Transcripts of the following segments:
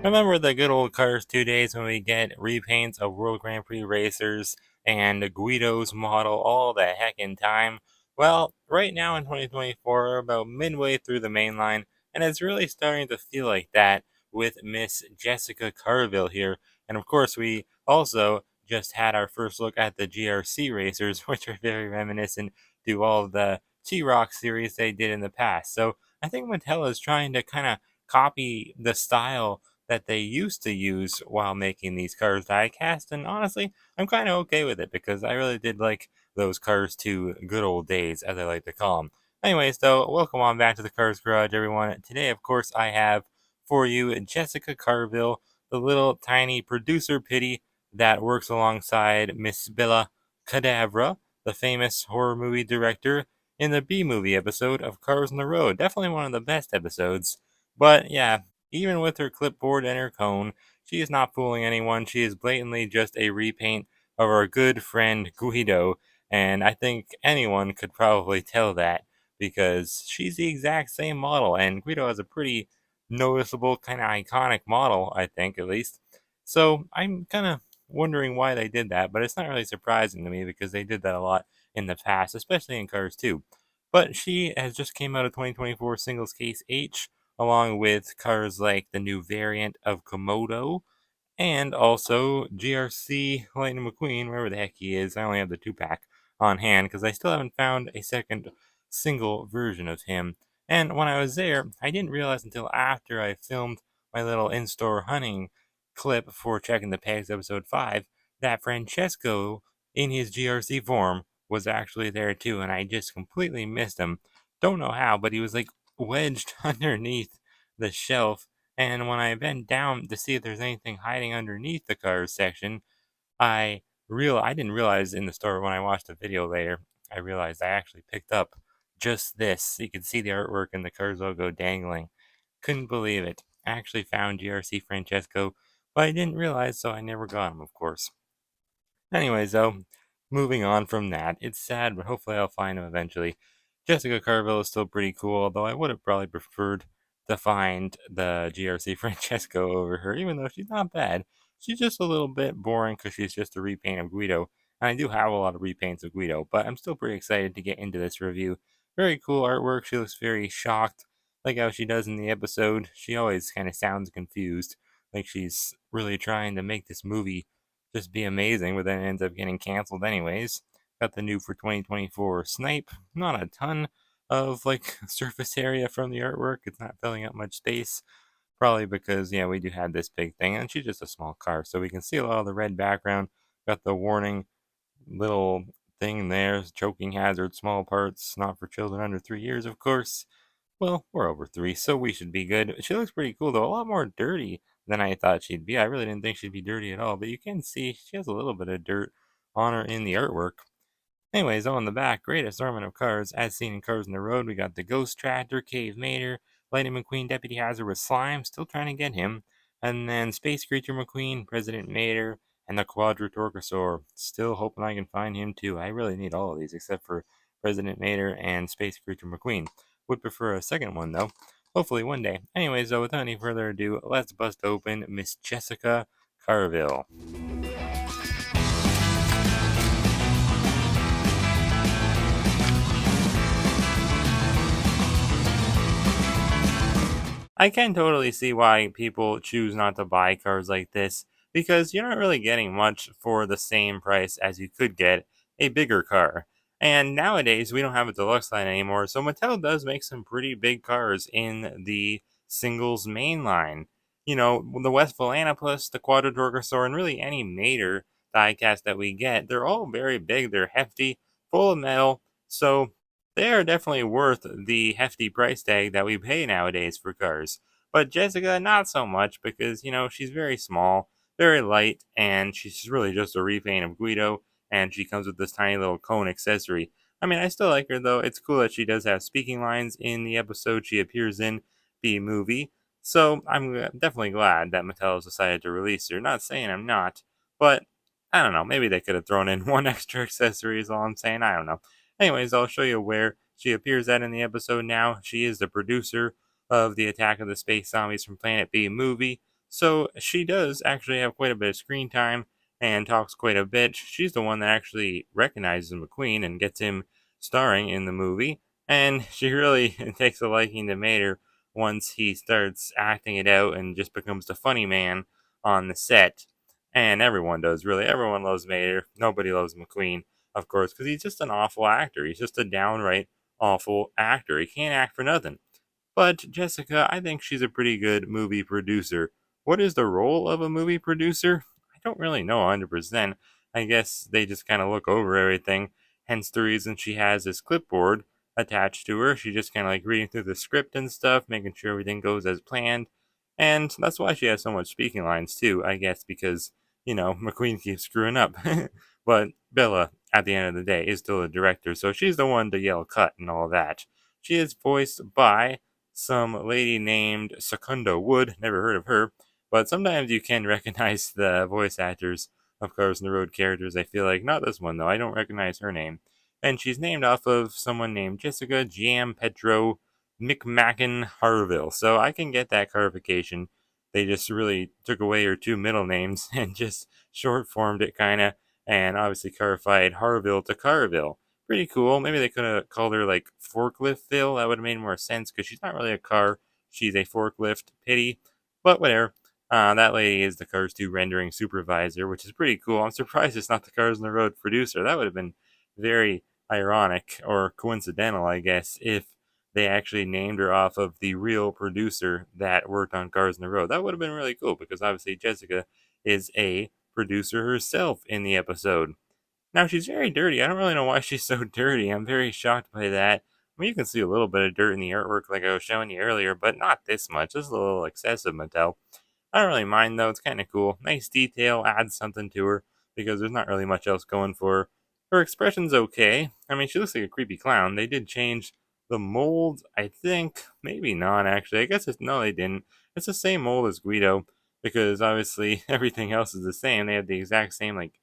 Remember the good old Cars 2 days when we get repaints of World Grand Prix racers and Guido's model all the heck in time? Well, right now in 2024, we're about midway through the main line, and it's really starting to feel like that with Miss Jessica Carville here. And of course, we also just had our first look at the GRC racers, which are very reminiscent to all of the T-Rock series they did in the past. So I think Mattel is trying to kind of copy the style that they used to use while making these Cars diecast, and honestly, I'm kind of okay with it because I really did like those Cars 2 good old days, as I like to call them. Anyways, though, welcome on back to the Cars Garage, everyone. Today, of course, I have for you Jessica Carville, the little tiny producer pitty that works alongside Miss Bella Cadavra, the famous horror movie director, in the B movie episode of Cars on the Road. Definitely one of the best episodes. But yeah, even with her clipboard and her cone, she is not fooling anyone. She is blatantly just a repaint of our good friend Guido, and I think anyone could probably tell that because she's the exact same model, and Guido has a pretty noticeable, kind of iconic model, I think, at least. So I'm kind of wondering why they did that, but it's not really surprising to me because they did that a lot in the past, especially in Cars 2. But she has just came out of 2024 Singles Case H, along with cars like the new variant of Komodo and also GRC Lightning McQueen, wherever the heck he is. I only have the 2-pack on hand because I still haven't found a second single version of him. And when I was there, I didn't realize until after I filmed my little in-store hunting clip for Checking the Pegs episode 5 that Francesco, in his GRC form, was actually there too, and I just completely missed him. Don't know how, but he was like wedged underneath the shelf, and when I bent down to see if there's anything hiding underneath the cars section, I didn't realize in the store when I watched the video later, I realized I actually picked up just this. You can see the artwork and the cars logo dangling. Couldn't believe it. I actually found GRC Francesco, but I didn't realize, so I never got him, of course. Anyways, though, moving on from that, it's sad, but hopefully I'll find him eventually. Jessica Carville is still pretty cool, although I would have probably preferred to find the GRC Francesco over her, even though she's not bad. She's just a little bit boring because she's just a repaint of Guido, and I do have a lot of repaints of Guido, but I'm still pretty excited to get into this review. Very cool artwork. She looks very shocked, like how she does in the episode. She always kind of sounds confused, like she's really trying to make this movie just be amazing, but then it ends up getting canceled anyways. Got the new for 2024 Snipe. Not a ton of like surface area from the artwork. It's not filling up much space. Probably because, yeah, we do have this big thing, and she's just a small car, so we can see a lot of the red background. Got the warning little thing there, choking hazard, small parts, not for children under 3 years, of course. Well, we're over 3, so we should be good. She looks pretty cool, though. A lot more dirty than I thought she'd be. I really didn't think she'd be dirty at all, but you can see she has a little bit of dirt on her in the artwork. Anyways, on the back, great assortment of cars. As seen in Cars on the Road, we got the Ghost Tractor, Cave Mater, Lightning McQueen, Deputy Hazard with Slime, still trying to get him. And then Space Creature McQueen, President Mater, and the Quadratorchosaur. Still hoping I can find him too. I really need all of these except for President Mater and Space Creature McQueen. Would prefer a second one though. Hopefully one day. Anyways, though, without any further ado, let's bust open Miss Jessica Carville. I can totally see why people choose not to buy cars like this because you're not really getting much for the same price as you could get a bigger car. And nowadays we don't have a deluxe line anymore, so Mattel does make some pretty big cars in the singles main line. You know, the West Volanopus, the Quadrodorgosaur, and really any Mater diecast that we get, they're all very big, they're hefty, full of metal, so they are definitely worth the hefty price tag that we pay nowadays for cars. But Jessica, not so much because, she's very small, very light, and she's really just a repaint of Guido, and she comes with this tiny little cone accessory. I mean, I still like her though. It's cool that she does have speaking lines in the episode she appears in, B movie. So I'm definitely glad that Mattel has decided to release her. Not saying I'm not, but I don't know. Maybe they could have thrown in one extra accessory is all I'm saying. I don't know. Anyways, I'll show you where she appears at in the episode now. She is the producer of the Attack of the Space Zombies from Planet B movie. So she does actually have quite a bit of screen time and talks quite a bit. She's the one that actually recognizes McQueen and gets him starring in the movie. And she really takes a liking to Mater once he starts acting it out and just becomes the funny man on the set. And everyone does, really. Everyone loves Mater. Nobody loves McQueen, of course, because he's just an awful actor. He's just a downright awful actor. He can't act for nothing. But Jessica, I think she's a pretty good movie producer. What is the role of a movie producer? I don't really know 100%. I guess they just kind of look over everything. Hence the reason she has this clipboard attached to her. She just kind of like reading through the script and stuff, making sure everything goes as planned. And that's why she has so much speaking lines too, I guess, because, McQueen keeps screwing up. But Bella, at the end of the day, is still the director, so she's the one to yell cut and all that. She is voiced by some lady named Secundo Wood. Never heard of her, but sometimes you can recognize the voice actors of Cars on the Road characters. I feel like not this one though. I don't recognize her name, and she's named off of someone named Jessica Jam Petro McMacken Harville. So I can get that clarification. They just really took away her two middle names and just short formed it kind of, and obviously clarified Harville to Carville. Pretty cool. Maybe they could have called her like Forkliftville. That would have made more sense because she's not really a car. She's a forklift. Pity. But whatever. That lady is the Cars 2 rendering supervisor, which is pretty cool. I'm surprised it's not the Cars on the Road producer. That would have been very ironic or coincidental, I guess, if they actually named her off of the real producer that worked on Cars on the Road. That would have been really cool because obviously Jessica is a producer herself in the episode. Now she's very dirty. I don't really know why she's so dirty. I'm very shocked by that. I mean, you can see a little bit of dirt in the artwork, like I was showing you earlier, but not this much. This is a little excessive, Mattel. I don't really mind though. It's kind of cool. Nice detail, adds something to her because there's not really much else going for her. Her expression's okay. I mean, she looks like a creepy clown. They did change the mold, I think. Maybe not actually. I guess it's no, they didn't. It's the same mold as Guido because obviously everything else is the same. They have the exact same like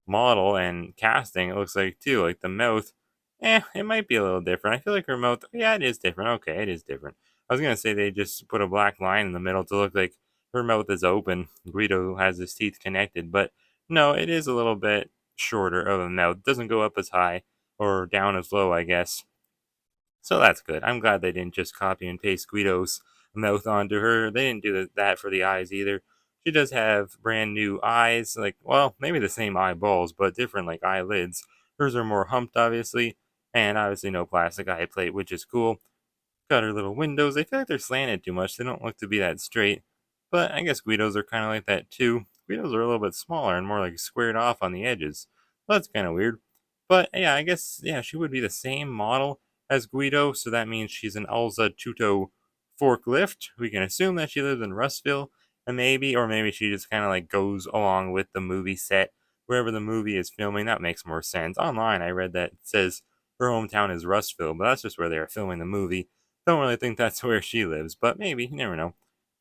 model and casting, it looks like too. Like the mouth, it might be a little different. I feel like her mouth, yeah, it is different. Okay, it is different. I was gonna say they just put a black line in the middle to look like her mouth is open. Guido has his teeth connected, but no, it is a little bit shorter of a mouth. It doesn't go up as high or down as low, I guess. So that's good. I'm glad they didn't just copy and paste Guido's mouth onto her. They didn't do that for the eyes either. She does have brand new eyes, like, well, maybe the same eyeballs, but different, like, eyelids. Hers are more humped, obviously, and obviously no plastic eye plate, which is cool. Got her little windows. They feel like they're slanted too much. They don't look to be that straight. But I guess Guidos are kind of like that too. Guidos are a little bit smaller and more like squared off on the edges. Well, that's kind of weird. But yeah, I guess, yeah, she would be the same model as Guido. So that means she's an Alza Tuto forklift. We can assume that she lives in Russville. And maybe, or maybe she just kind of like goes along with the movie set wherever the movie is filming. That makes more sense. Online, I read that it says her hometown is Russville, but that's just where they are filming the movie. Don't really think that's where she lives, but maybe. You never know.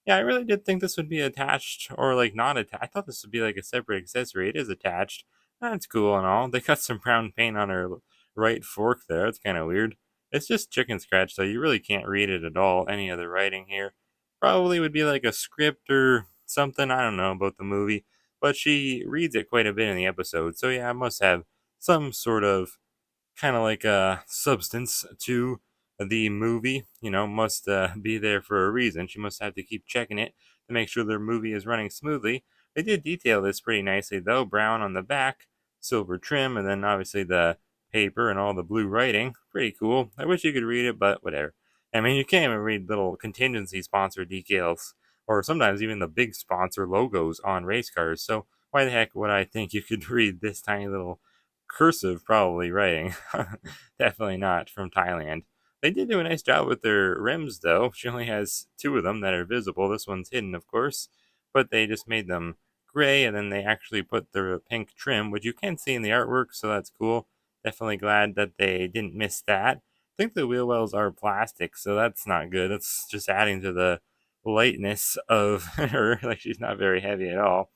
Yeah, I really did think this would be attached or like not attached. I thought this would be like a separate accessory. It is attached. That's cool and all. They cut some brown paint on her right fork there. It's kind of weird. It's just chicken scratch, so you really can't read it at all. Any other writing here probably would be like a script or something. I don't know about the movie, but she reads it quite a bit in the episode. So yeah, I must have some sort of kind of like a substance to the movie. Must be there for a reason. She must have to keep checking it to make sure their movie is running smoothly. They did detail this pretty nicely, though. Brown on the back, silver trim, and then obviously the paper and all the blue writing. Pretty cool. I wish you could read it, but whatever. I mean, you can't even read little contingency sponsor decals, or sometimes even the big sponsor logos on race cars. So why the heck would I think you could read this tiny little cursive probably writing? Definitely not from Thailand. They did do a nice job with their rims though. She only has two of them that are visible. This one's hidden, of course, but they just made them gray and then they actually put the pink trim, which you can see in the artwork, so that's cool. Definitely glad that they didn't miss that. I think the wheel wells are plastic, so that's not good. That's just adding to the lightness of her. Like, she's not very heavy at all.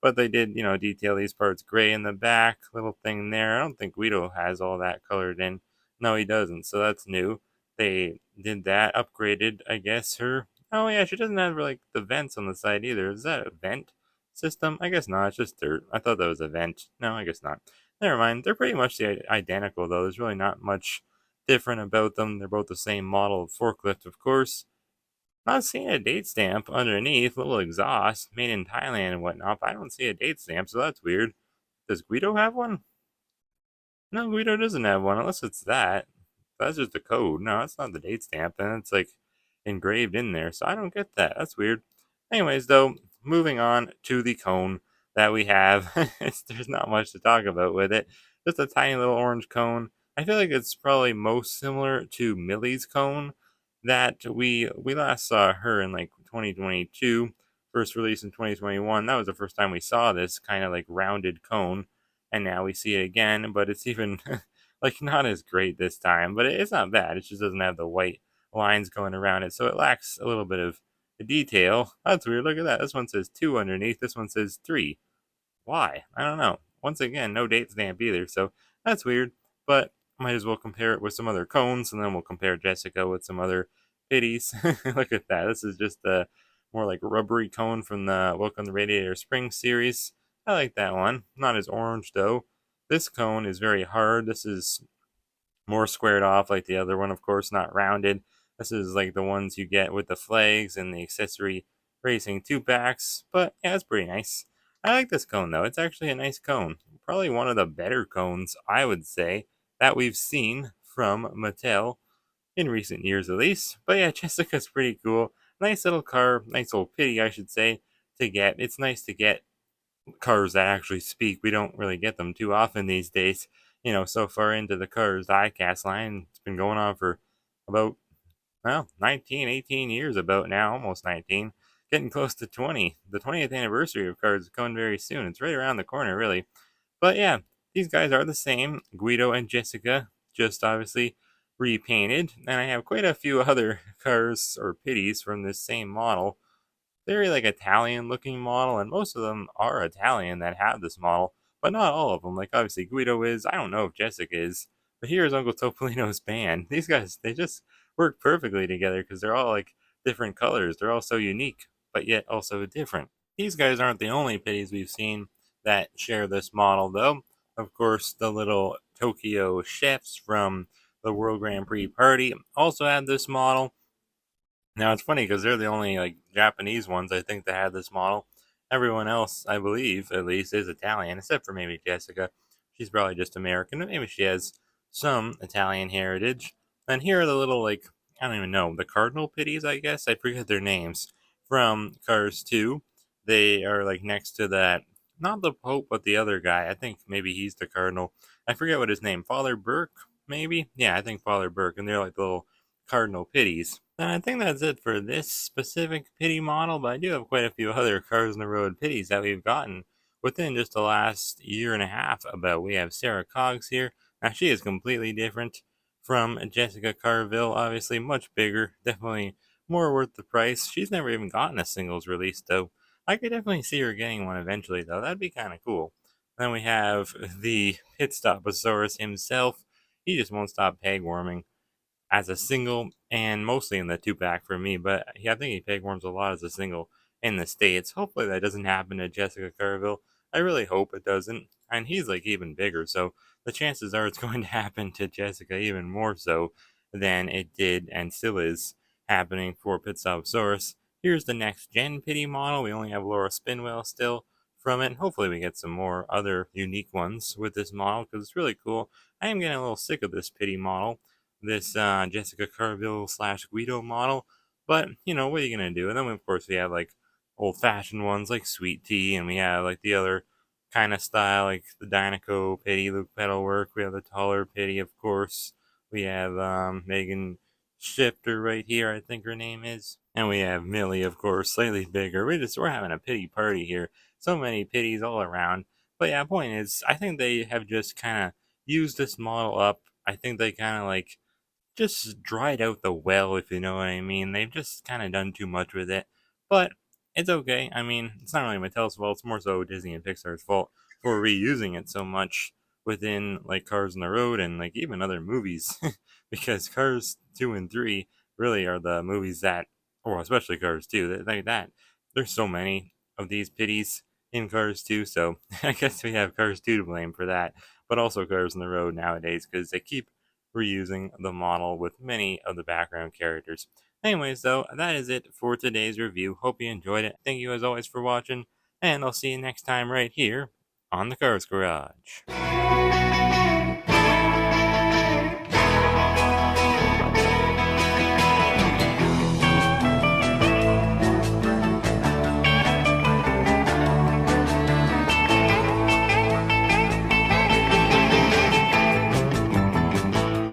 But they did, detail these parts gray in the back, little thing there. I don't think Guido has all that colored in. No, he doesn't. So that's new. They did that, upgraded, I guess, her Oh yeah, she doesn't have like the vents on the side either. Is that a vent system? I guess not. It's just dirt. I thought that was a vent. No, I guess not. Never mind. They're pretty much identical though. There's really not much different about them. They're both the same model of forklift, of course. Not seeing a date stamp underneath, little exhaust, made in Thailand and whatnot, but I don't see a date stamp, so that's weird. Does Guido have one? No, Guido doesn't have one, unless it's that. That's just a code. No, that's not the date stamp, and it's like engraved in there, so I don't get that. That's weird. Anyways, though, moving on to the cone that we have. There's not much to talk about with it. Just a tiny little orange cone. I feel like it's probably most similar to Millie's cone that we last saw her in like 2022, first released in 2021. That was the first time we saw this kind of like rounded cone, and now we see it again, but it's even like not as great this time, but it's not bad. It just doesn't have the white lines going around it, so it lacks a little bit of detail. That's weird. Look at that. This one says 2 underneath. This one says 3. Why? I don't know. Once again, no date stamp either, so that's weird. But might as well compare it with some other cones, and then we'll compare Jessica with some other pitties. Look at that. This is just a more like rubbery cone from the Welcome to Radiator Springs series. I like that one. Not as orange though. This cone is very hard. This is more squared off like the other one, of course, not rounded. This is like the ones you get with the flags and the accessory racing two packs. But yeah, it's pretty nice. I like this cone though. It's actually a nice cone. Probably one of the better cones, I would say, that we've seen from Mattel in recent years at least. But yeah, Jessica's pretty cool. Nice little car, nice little pity, I should say, to get. It's nice to get cars that actually speak. We don't really get them too often these days. So far into the Cars diecast line, it's been going on for about, well, 19, 18 years about now, almost 19, getting close to 20. The 20th anniversary of Cars is coming very soon. It's right around the corner, really. But yeah, these guys are the same, Guido and Jessica, just obviously repainted. And I have quite a few other cars or pitties from this same model, very like Italian looking model, and most of them are Italian that have this model, but not all of them. Like obviously Guido is. I don't know if Jessica is, but here's Uncle Topolino's band. These guys, they just work perfectly together because they're all like different colors. They're all so unique, but yet also different. These guys aren't the only pitties we've seen that share this model, though. Of course, the little Tokyo chefs from the World Grand Prix party also had this model. Now it's funny because they're the only like Japanese ones I think that had this model. Everyone else, I believe, at least, is Italian, except for maybe Jessica. She's probably just American, but maybe she has some Italian heritage. And here are the little like I don't even know the cardinal pitties, I guess I forget their names from Cars 2. They are like next to that, not the Pope, but the other guy. I think maybe he's the cardinal. I forget what his name, Father Burke, maybe. Yeah, I think Father Burke, and they're like the little cardinal pitties. And I think that's it for this specific pity model, but I do have quite a few other Cars on the Road pitties that we've gotten within just the last year and a half about. We have Sarah Cogs here. Now she is completely different from Jessica Carville, obviously much bigger, definitely more worth the price. She's never even gotten a singles release though. I could definitely see her getting one eventually though. That'd be kind of cool. Then we have the Pit Stoposaurus himself. He just won't stop peg warming as a single and mostly in the two pack for me. But yeah, I think he pegworms a lot as a single in the States. Hopefully that doesn't happen to Jessica Carville. I really hope it doesn't. And he's like even bigger, so the chances are it's going to happen to Jessica even more so than it did and still is happening for Pitstopsaurus. Here's the next gen pity model. We only have Laura Spinwell still from it. Hopefully we get some more other unique ones with this model because it's really cool. I am getting a little sick of this pity model, this Jessica Carville slash Guido model. But, what are you going to do? And then, of course, we have like old fashioned ones like Sweet Tea, and we have like the other kind of style, like the Dynaco Pity, Luke Petalwork. We have the taller Pity, of course. We have Megan Shifter right here, I think her name is. And we have Millie, of course, slightly bigger. We're having a pity party here. So many pitties all around. But yeah, point is, I think they have just kind of used this model up. I think they kind of like just dried out the well, if you know what I mean. They've just kind of done too much with it. But it's okay. I mean, it's not really Mattel's fault. It's more so Disney and Pixar's fault for reusing it so much within like Cars on the Road and like even other movies. Because Cars 2 and 3 really are the movies that Or especially Cars 2. Like that. There's so many of these pitties in Cars 2, so I guess we have Cars 2 to blame for that. But also Cars on the Road nowadays because they keep reusing the model with many of the background characters. Anyways, though, that is it for today's review. Hope you enjoyed it. Thank you as always for watching, and I'll see you next time right here on the Cars Garage.